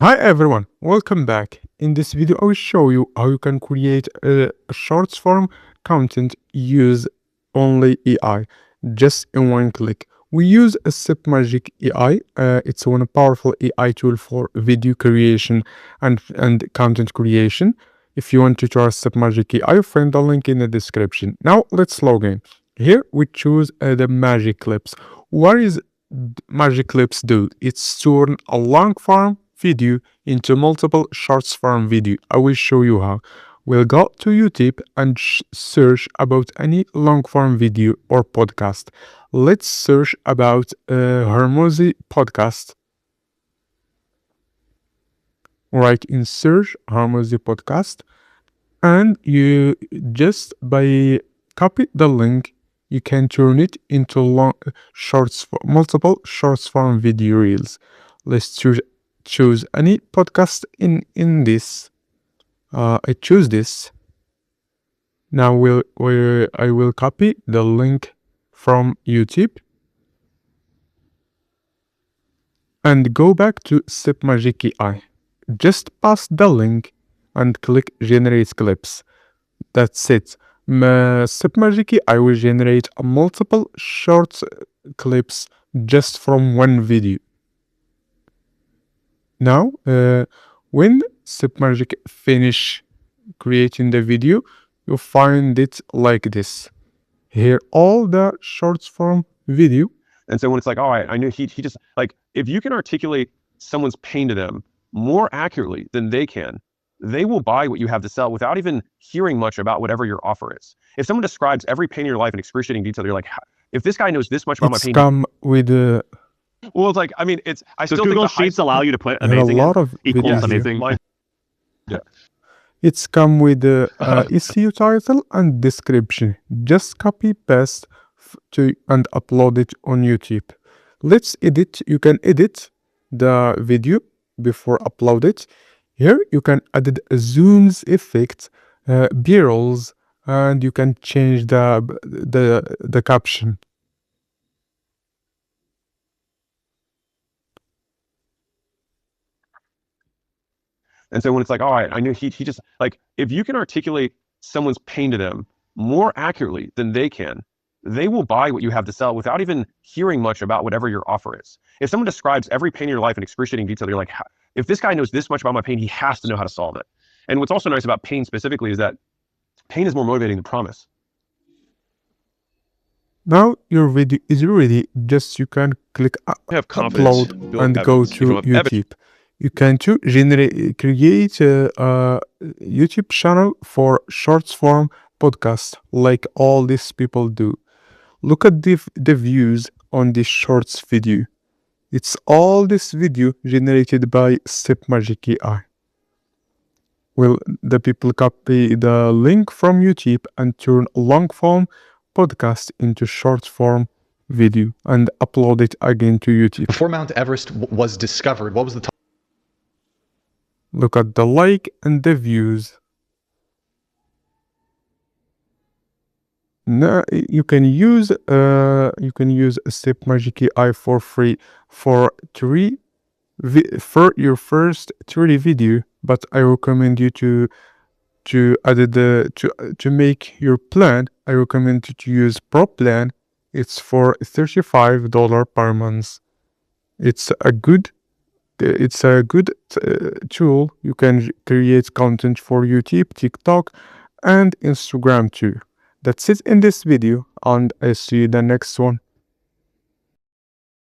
Hi everyone, welcome back. In this video, I will show you how you can create a shorts form content use only AI, just in one click. We use a Submagic AI. It's one powerful AI tool for video creation and content creation. If you want to try Submagic AI, find the link in the description. Now let's log in. Here we choose the Magic Clips. What is Magic Clips do? It's turn a long form video into multiple shorts form video. I will show you how. We'll go to YouTube and search about any long form video or podcast. Let's search about Hermosi podcast. Right in search Hermosi podcast, and you just by copy the link, you can turn it into multiple shorts form video reels. Let's choose any podcast in this. I choose this. Now I will copy the link from YouTube and go back to Submagic AI. Just paste the link and click generate clips. That's it. Submagic AI will generate multiple short clips just from one video. Now, when Submagic finish creating the video, you find it like this. Here, all the shorts form video. And so when it's like, oh, I knew he just, like, if you can articulate someone's pain to them more accurately than they can, they will buy what you have to sell without even hearing much about whatever your offer is. If someone describes every pain in your life in excruciating detail, you're like, if this guy knows this much about my pain. Come with well, it's like, I mean, I still Google think Sheets allow you to put there are a amazing lot of equals videos here. amazing. Yeah. It's come with the SEO title and description. Just copy paste and upload it on YouTube. Let's edit. You can edit the video before upload it. Here you can add zooms, effects, b-rolls, and you can change the caption. And so when it's like, oh, I knew he just, like, if you can articulate someone's pain to them more accurately than they can, they will buy what you have to sell without even hearing much about whatever your offer is. If someone describes every pain in your life in excruciating detail, you're like, if this guy knows this much about my pain, he has to know how to solve it. And what's also nice about pain specifically is that pain is more motivating than promise. Now your video is ready. Just you can click upload and go to YouTube. You can create a YouTube channel for shorts form podcast like all these people do. Look at the views on this shorts video. It's all this video generated by Submagic AI. Well, the people copy the link from YouTube and turn long form podcast into short form video and upload it again to YouTube. Before Mount Everest was discovered, what was the Look at the like and the views. Now you can use Submagic AI for free for your first 3 video, but I recommend you to make your plan. I recommend you to use Pro plan. It's for $35 per month. It's a good tool. You can create content for YouTube, TikTok, and Instagram too. That's it in this video, and I see you in the next one.